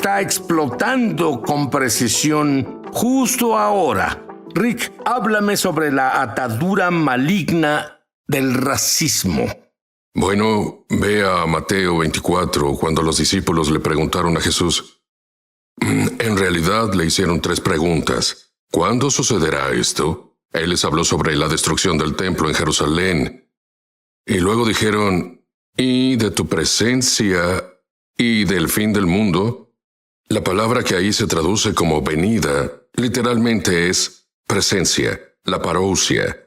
está explotando con precisión justo ahora. Rick, háblame sobre la atadura maligna del racismo. Bueno, ve a Mateo 24, cuando los discípulos le preguntaron a Jesús. En realidad le hicieron 3 preguntas. ¿Cuándo sucederá esto? Él les habló sobre la destrucción del templo en Jerusalén. Y luego dijeron, ¿y de tu presencia y del fin del mundo? La palabra que ahí se traduce como venida, literalmente es presencia, la parousia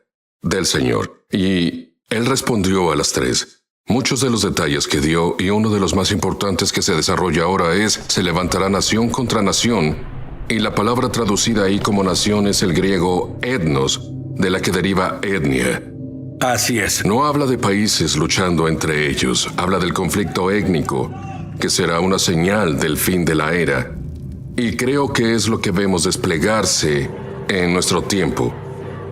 del Señor. Y él respondió a las 3. Muchos de los detalles que dio, y uno de los más importantes que se desarrolla ahora es, se levantará nación contra nación, y la palabra traducida ahí como nación es el griego etnos, de la que deriva etnia. Así es. No habla de países luchando entre ellos, habla del conflicto étnico, que será una señal del fin de la era. Y creo que es lo que vemos desplegarse en nuestro tiempo.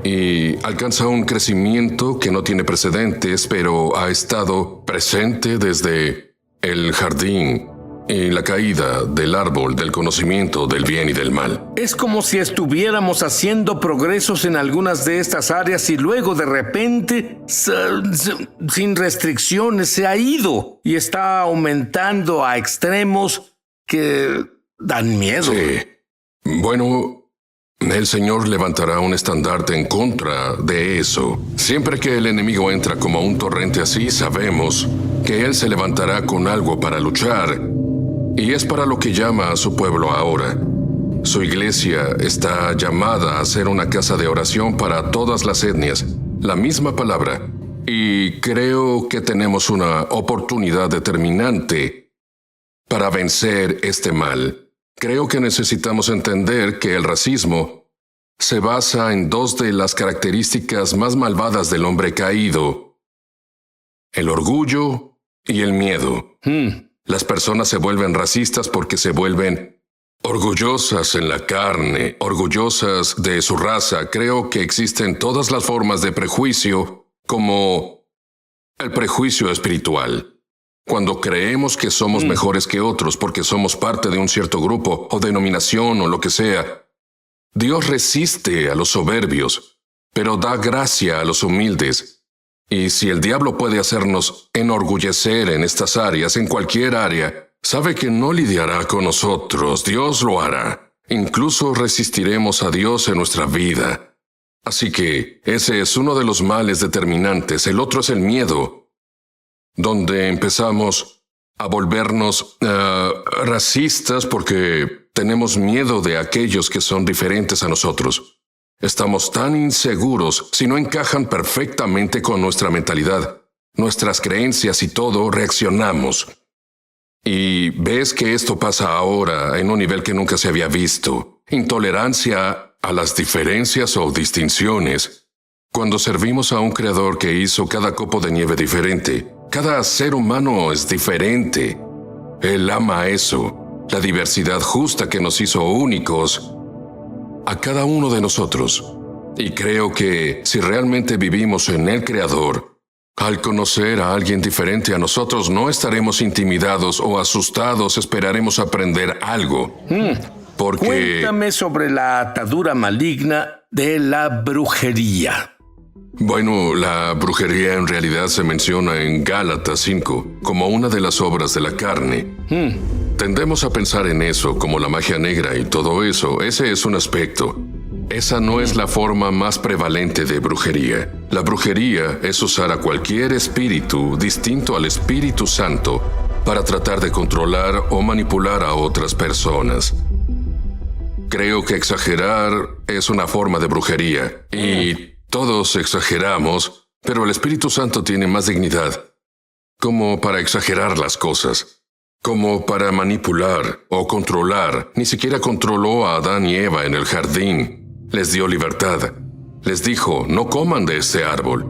Y alcanza un crecimiento que no tiene precedentes, pero ha estado presente desde el jardín y la caída del árbol del conocimiento del bien y del mal. Es como si estuviéramos haciendo progresos en algunas de estas áreas y luego de repente, sin restricciones, se ha ido y está aumentando a extremos que dan miedo. Sí. Bueno, el Señor levantará un estandarte en contra de eso. Siempre que el enemigo entra como un torrente así, sabemos que Él se levantará con algo para luchar. Y es para lo que llama a su pueblo ahora. Su iglesia está llamada a ser una casa de oración para todas las etnias. La misma palabra. Y creo que tenemos una oportunidad determinante para vencer este mal. Creo que necesitamos entender que el racismo se basa en 2 de las características más malvadas del hombre caído: el orgullo y el miedo. Las personas se vuelven racistas porque se vuelven orgullosas en la carne, orgullosas de su raza. Creo que existen todas las formas de prejuicio, como el prejuicio espiritual. Cuando creemos que somos mejores que otros porque somos parte de un cierto grupo o denominación o lo que sea. Dios resiste a los soberbios, pero da gracia a los humildes. Y si el diablo puede hacernos enorgullecer en estas áreas, en cualquier área, sabe que no lidiará con nosotros, Dios lo hará. Incluso resistiremos a Dios en nuestra vida. Así que ese es uno de los males determinantes. El otro es el miedo, donde empezamos a volvernos racistas porque tenemos miedo de aquellos que son diferentes a nosotros. Estamos tan inseguros si no encajan perfectamente con nuestra mentalidad, nuestras creencias y todo, reaccionamos. Y ves que esto pasa ahora en un nivel que nunca se había visto. Intolerancia a las diferencias o distinciones. Cuando servimos a un creador que hizo cada copo de nieve diferente, cada ser humano es diferente. Él ama eso, la diversidad justa que nos hizo únicos a cada uno de nosotros. Y creo que si realmente vivimos en el Creador, al conocer a alguien diferente a nosotros, no estaremos intimidados o asustados, esperaremos aprender algo. Porque... Cuéntame sobre la atadura maligna de la brujería. Bueno, la brujería en realidad se menciona en Gálatas 5 como una de las obras de la carne. Tendemos a pensar en eso como la magia negra y todo eso. Ese es un aspecto. Esa no es la forma más prevalente de brujería. La brujería es usar a cualquier espíritu distinto al Espíritu Santo para tratar de controlar o manipular a otras personas. Creo que exagerar es una forma de brujería y todos exageramos, pero el Espíritu Santo tiene más dignidad, como para exagerar las cosas, como para manipular o controlar. Ni siquiera controló a Adán y Eva en el jardín. Les dio libertad. Les dijo, no coman de este árbol,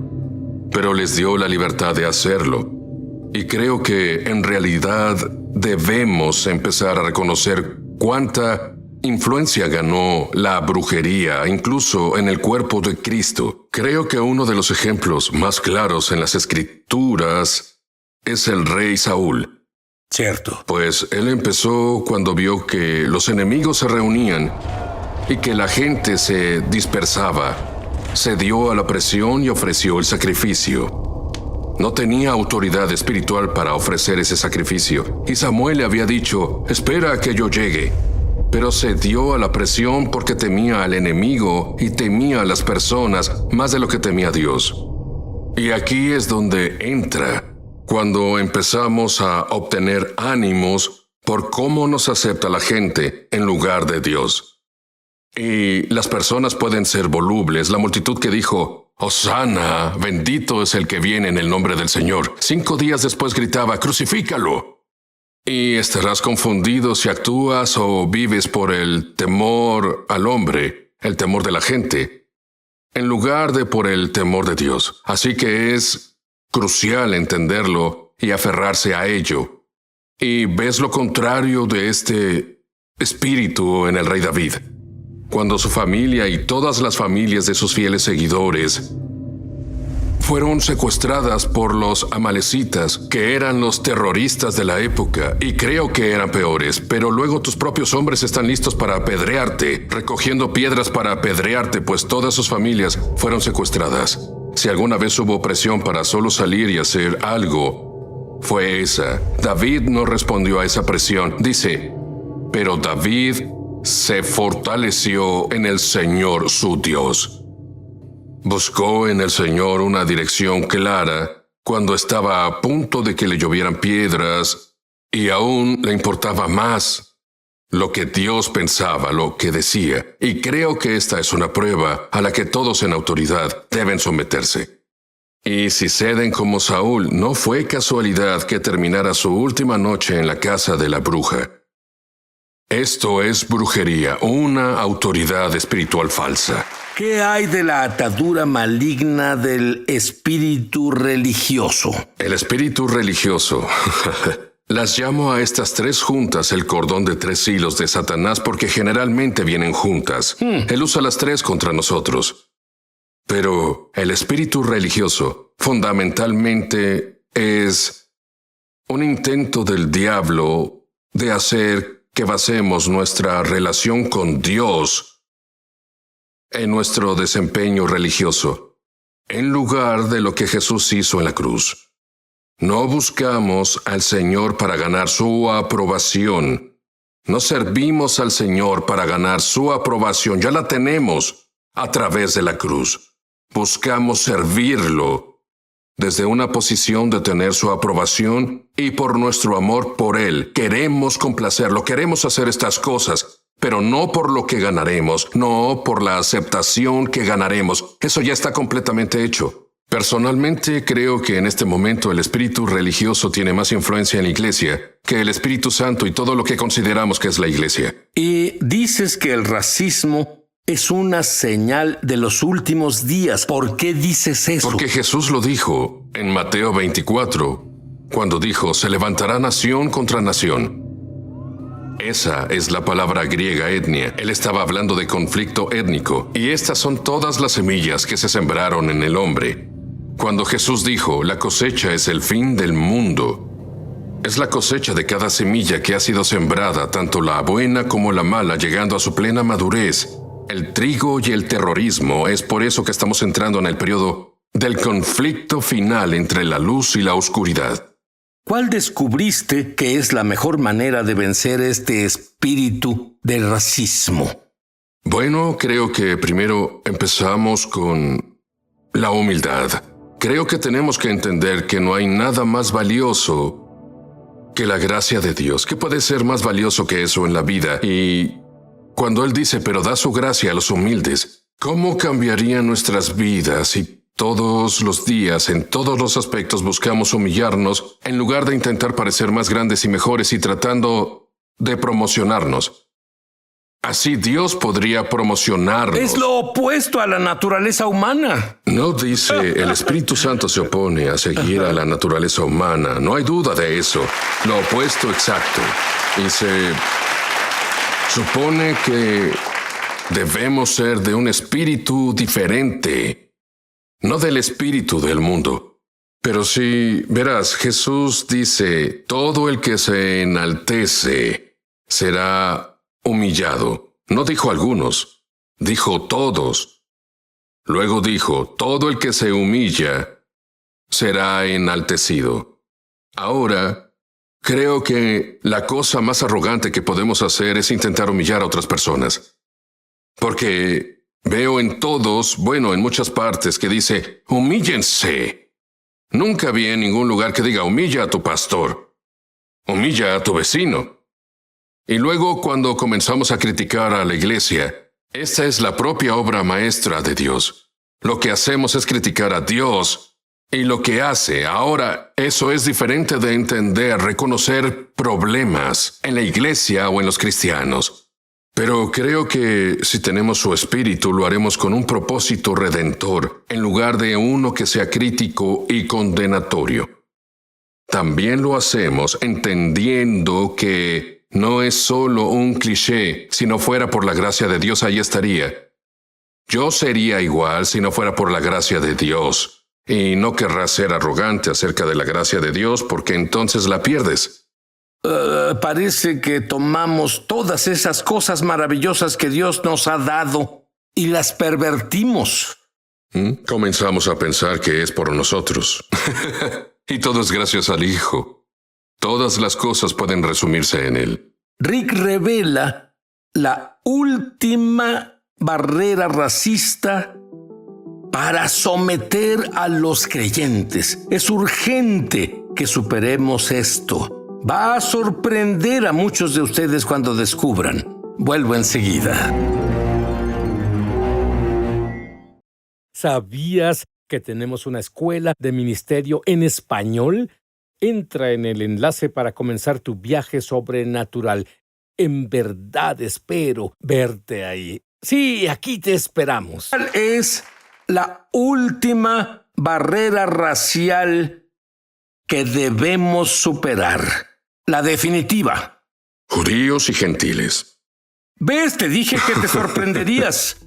pero les dio la libertad de hacerlo. Y creo que en realidad debemos empezar a reconocer cuánta influencia ganó la brujería, incluso en el cuerpo de Cristo. Creo que uno de los ejemplos más claros en las Escrituras es el rey Saúl. Cierto. Pues él empezó cuando vio que los enemigos se reunían y que la gente se dispersaba. Se dio a la presión y ofreció el sacrificio. No tenía autoridad espiritual para ofrecer ese sacrificio. Y Samuel le había dicho, espera a que yo llegue. Pero se dio a la presión porque temía al enemigo y temía a las personas más de lo que temía a Dios. Y aquí es donde entra, cuando empezamos a obtener ánimos por cómo nos acepta la gente en lugar de Dios. Y las personas pueden ser volubles. La multitud que dijo, Hosana, bendito es el que viene en el nombre del Señor. 5 días después gritaba, crucifícalo. Y estarás confundido si actúas o vives por el temor al hombre, el temor de la gente, en lugar de por el temor de Dios. Así que es crucial entenderlo y aferrarse a ello. Y ves lo contrario de este espíritu en el rey David. Cuando su familia y todas las familias de sus fieles seguidores fueron secuestradas por los amalecitas, que eran los terroristas de la época, y creo que eran peores, pero luego tus propios hombres están listos para apedrearte, recogiendo piedras para apedrearte, pues todas sus familias fueron secuestradas. Si alguna vez hubo presión para solo salir y hacer algo, fue esa. David no respondió a esa presión. Dice, pero David se fortaleció en el Señor su Dios. Buscó en el Señor una dirección clara cuando estaba a punto de que le llovieran piedras y aún le importaba más lo que Dios pensaba, lo que decía. Y creo que esta es una prueba a la que todos en autoridad deben someterse. Y si ceden como Saúl, no fue casualidad que terminara su última noche en la casa de la bruja. Esto es brujería, una autoridad espiritual falsa. ¿Qué hay de la atadura maligna del espíritu religioso? El espíritu religioso. Las llamo a estas 3 juntas el cordón de 3 hilos de Satanás porque generalmente vienen juntas. Él usa las 3 contra nosotros. Pero el espíritu religioso fundamentalmente es un intento del diablo de hacer que basemos nuestra relación con Dios en nuestro desempeño religioso, en lugar de lo que Jesús hizo en la cruz. No buscamos al Señor para ganar su aprobación. No servimos al Señor para ganar su aprobación. Ya la tenemos a través de la cruz. Buscamos servirlo desde una posición de tener su aprobación y por nuestro amor por Él. Queremos complacerlo, queremos hacer estas cosas, pero no por lo que ganaremos, no por la aceptación que ganaremos. Eso ya está completamente hecho. Personalmente creo que en este momento el espíritu religioso tiene más influencia en la iglesia que el Espíritu Santo y todo lo que consideramos que es la iglesia. Y dices que el racismo es una señal de los últimos días. ¿Por qué dices eso? Porque Jesús lo dijo en Mateo 24, cuando dijo, se levantará nación contra nación. Esa es la palabra griega etnia. Él estaba hablando de conflicto étnico. Y estas son todas las semillas que se sembraron en el hombre. Cuando Jesús dijo, la cosecha es el fin del mundo, es la cosecha de cada semilla que ha sido sembrada, tanto la buena como la mala, llegando a su plena madurez. El trigo y el terrorismo, es por eso que estamos entrando en el periodo del conflicto final entre la luz y la oscuridad. ¿Cuál descubriste que es la mejor manera de vencer este espíritu de racismo? Bueno, creo que primero empezamos con la humildad. Creo que tenemos que entender que no hay nada más valioso que la gracia de Dios. ¿Qué puede ser más valioso que eso en la vida? Y cuando Él dice, pero da su gracia a los humildes, ¿cómo cambiarían nuestras vidas si todos los días, en todos los aspectos, buscamos humillarnos en lugar de intentar parecer más grandes y mejores y tratando de promocionarnos? Así Dios podría promocionarnos. Es lo opuesto a la naturaleza humana. No dice, el Espíritu Santo se opone a seguir a la naturaleza humana. No hay duda de eso. Lo opuesto exacto. Y se supone que debemos ser de un espíritu diferente, no del espíritu del mundo. Pero sí, verás, Jesús dice, todo el que se enaltece será humillado. No dijo algunos, dijo todos. Luego dijo, todo el que se humilla será enaltecido. Ahora, creo que la cosa más arrogante que podemos hacer es intentar humillar a otras personas. Porque veo en todos, bueno, en muchas partes, que dice, humíllense. Nunca vi en ningún lugar que diga, humilla a tu pastor. Humilla a tu vecino. Y luego, cuando comenzamos a criticar a la iglesia, esta es la propia obra maestra de Dios. Lo que hacemos es criticar a Dios y lo que hace. Ahora, eso es diferente de entender, reconocer problemas en la iglesia o en los cristianos. Pero creo que si tenemos su espíritu, lo haremos con un propósito redentor, en lugar de uno que sea crítico y condenatorio. También lo hacemos entendiendo que no es solo un cliché. Si no fuera por la gracia de Dios, ahí estaría. Yo sería igual si no fuera por la gracia de Dios. Y no querrás ser arrogante acerca de la gracia de Dios, porque entonces la pierdes. Parece que tomamos todas esas cosas maravillosas que Dios nos ha dado y las pervertimos. Comenzamos a pensar que es por nosotros. Y todo es gracias al Hijo. Todas las cosas pueden resumirse en Él. Rick revela la última barrera racista para someter a los creyentes. Es urgente que superemos esto. Va a sorprender a muchos de ustedes cuando descubran. Vuelvo enseguida. ¿Sabías que tenemos una escuela de ministerio en español? Entra en el enlace para comenzar tu viaje sobrenatural. En verdad espero verte ahí. Sí, aquí te esperamos. ¿Cuál es la última barrera racial que debemos superar? La definitiva. Judíos y gentiles. ¿Ves? Te dije que te sorprenderías.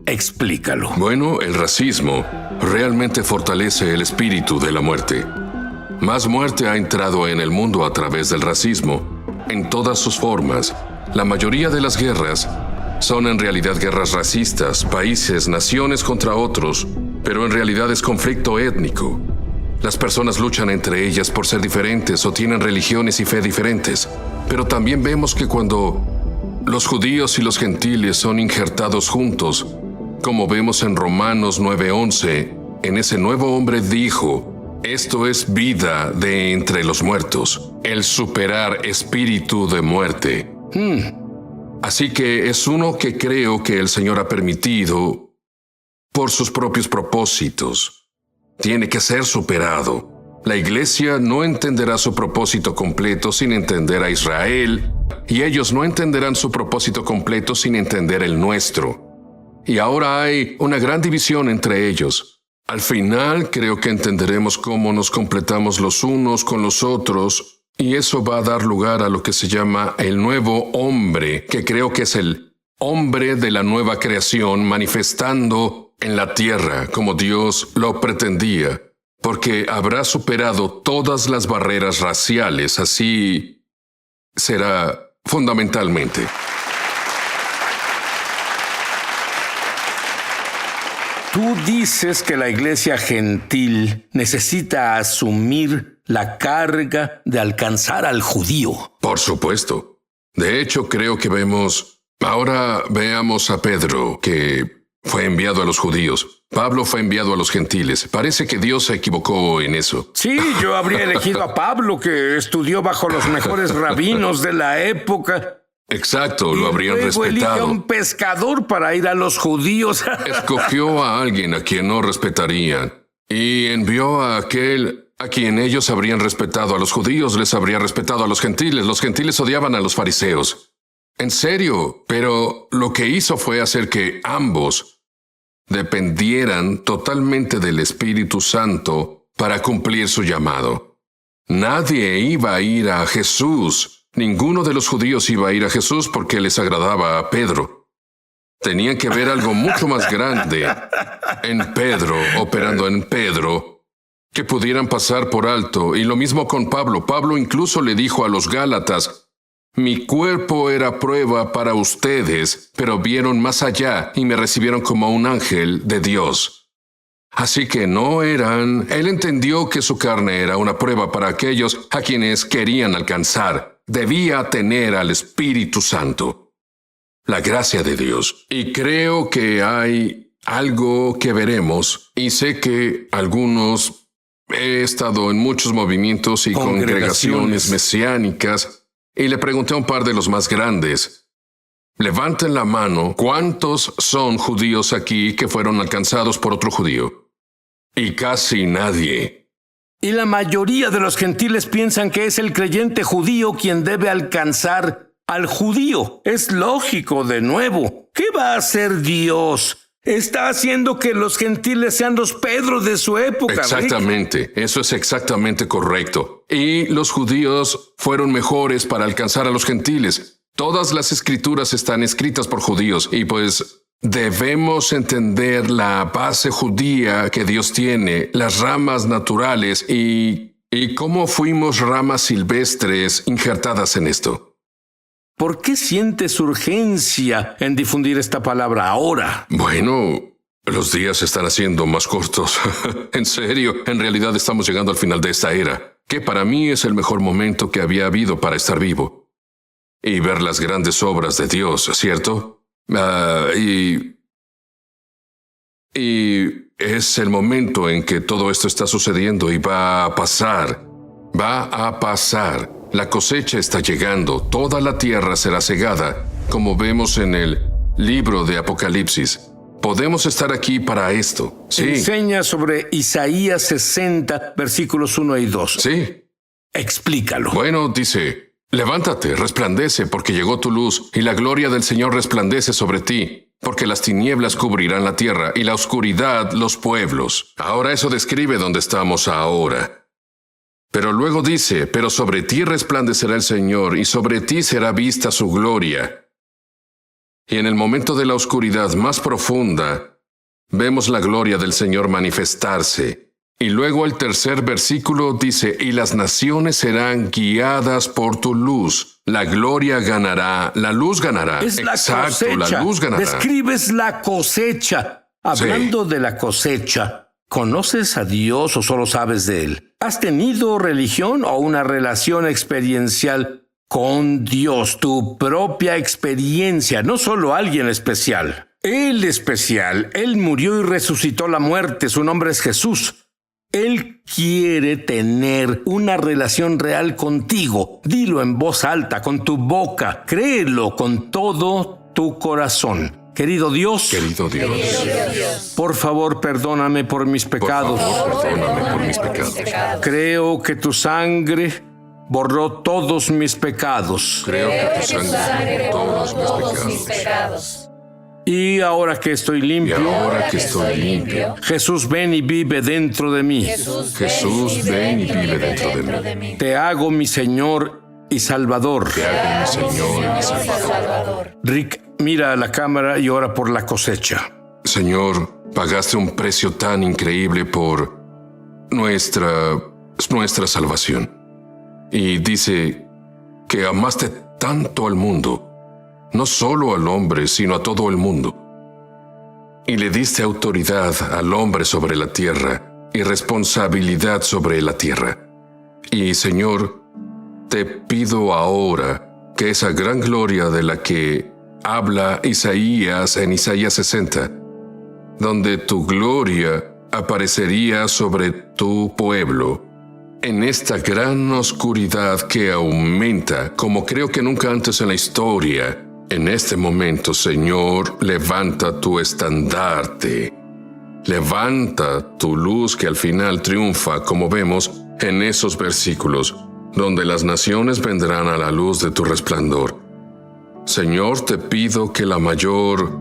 Explícalo. Bueno, el racismo realmente fortalece el espíritu de la muerte. Más muerte ha entrado en el mundo a través del racismo, en todas sus formas. La mayoría de las guerras son en realidad guerras racistas, países, naciones contra otros, pero en realidad es conflicto étnico. Las personas luchan entre ellas por ser diferentes o tienen religiones y fe diferentes. Pero también vemos que cuando los judíos y los gentiles son injertados juntos, como vemos en Romanos 9:11, en ese nuevo hombre dijo, esto es vida de entre los muertos, el superar espíritu de muerte. Así que es uno que creo que el Señor ha permitido por sus propios propósitos. Tiene que ser superado. La iglesia no entenderá su propósito completo sin entender a Israel, y ellos no entenderán su propósito completo sin entender el nuestro. Y ahora hay una gran división entre ellos. Al final, creo que entenderemos cómo nos completamos los unos con los otros, y eso va a dar lugar a lo que se llama el nuevo hombre, que creo que es el hombre de la nueva creación manifestando en la tierra como Dios lo pretendía, porque habrá superado todas las barreras raciales, así será fundamentalmente. Tú dices que la iglesia gentil necesita asumir la carga de alcanzar al judío. Por supuesto. De hecho, creo que vemos... Ahora veamos a Pedro, que fue enviado a los judíos. Pablo fue enviado a los gentiles. Parece que Dios se equivocó en eso. Sí, yo habría elegido a Pablo, que estudió bajo los mejores rabinos de la época. Exacto, lo habrían luego elige a respetado. un pescador para ir a los judíos. Escogió a alguien a quien no respetarían y envió a aquel a quien ellos habrían respetado. A los judíos les habría respetado a los gentiles. Los gentiles odiaban a los fariseos. En serio, pero lo que hizo fue hacer que ambos dependieran totalmente del Espíritu Santo para cumplir su llamado. Nadie iba a ir a Jesús. Ninguno de los judíos iba a ir a Jesús porque les agradaba a Pedro. Tenían que ver algo mucho más grande en Pedro, operando en Pedro, que pudieran pasar por alto. Y lo mismo con Pablo. Pablo incluso le dijo a los Gálatas: mi cuerpo era prueba para ustedes, pero vieron más allá y me recibieron como un ángel de Dios. Así que no eran... Él entendió que su carne era una prueba para aquellos a quienes querían alcanzar. Debía tener al Espíritu Santo, la gracia de Dios. Y creo que hay algo que veremos, y sé que algunos... He estado en muchos movimientos y congregaciones mesiánicas, y le pregunté a un par de los más grandes: levanten la mano, ¿cuántos son judíos aquí que fueron alcanzados por otro judío? Y casi nadie. Y la mayoría de los gentiles piensan que es el creyente judío quien debe alcanzar al judío. Es lógico, de nuevo. ¿Qué va a hacer Dios? Está haciendo que los gentiles sean los Pedros de su época. Exactamente, Rick. Eso es exactamente correcto. Y los judíos fueron mejores para alcanzar a los gentiles. Todas las escrituras están escritas por judíos y pues debemos entender la base judía que Dios tiene, las ramas naturales y cómo fuimos ramas silvestres injertadas en esto. ¿Por qué sientes urgencia en difundir esta palabra ahora? Bueno, los días se están haciendo más cortos. En serio, en realidad estamos llegando al final de esta era, que para mí es el mejor momento que había habido para estar vivo. Y ver las grandes obras de Dios, ¿cierto? Y es el momento en que todo esto está sucediendo y va a pasar. Va a pasar. La cosecha está llegando, toda la tierra será cegada, como vemos en el libro de Apocalipsis. Podemos estar aquí para esto. Sí. Enseña sobre Isaías 60, versículos 1 y 2. Sí. Explícalo. Bueno, dice: levántate, resplandece, porque llegó tu luz, y la gloria del Señor resplandece sobre ti, porque las tinieblas cubrirán la tierra, y la oscuridad los pueblos. Ahora eso describe dónde estamos ahora. Pero luego dice: pero sobre ti resplandecerá el Señor, y sobre ti será vista su gloria. Y en el momento de la oscuridad más profunda, vemos la gloria del Señor manifestarse. Y luego el tercer versículo dice: y las naciones serán guiadas por tu luz. La gloria ganará, la luz ganará. Es la cosecha. La luz ganará. Describes la cosecha. Hablando de la cosecha, ¿conoces a Dios o solo sabes de Él? ¿Has tenido religión o una relación experiencial con Dios? Tu propia experiencia, no solo alguien especial. Él especial. Él murió y resucitó la muerte. Su nombre es Jesús. Él quiere tener una relación real contigo. Dilo en voz alta, con tu boca. Créelo con todo tu corazón. Querido Dios, por favor, perdóname por mis pecados. Creo que tu sangre borró todos mis pecados. Y ahora que estoy limpio, Jesús, ven y vive dentro de mí. Jesús, ven y vive dentro de mí. Te hago mi Señor y Salvador. Rick, mira a la cámara y ora por la cosecha. Señor, pagaste un precio tan increíble por nuestra salvación. Y dice que amaste tanto al mundo, no solo al hombre, sino a todo el mundo. Y le diste autoridad al hombre sobre la tierra y responsabilidad sobre la tierra. Y, Señor, te pido ahora que esa gran gloria de la que habla Isaías en Isaías 60, donde tu gloria aparecería sobre tu pueblo, en esta gran oscuridad que aumenta, como creo que nunca antes en la historia, en este momento, Señor, levanta tu estandarte. Levanta tu luz que al final triunfa, como vemos en esos versículos, donde las naciones vendrán a la luz de tu resplandor. Señor, te pido que la mayor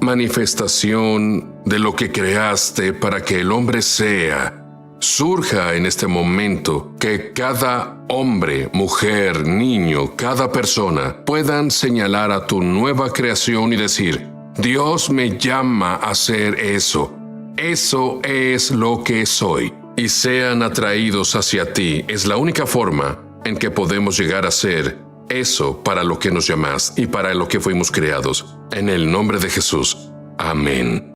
manifestación de lo que creaste para que el hombre sea, surja en este momento, que cada hombre, mujer, niño, cada persona puedan señalar a tu nueva creación y decir: Dios me llama a hacer eso. Eso es lo que soy. y sean atraídos hacia ti. Es la única forma en que podemos llegar a ser eso para lo que nos llamas y para lo que fuimos creados. En el nombre de Jesús. Amén.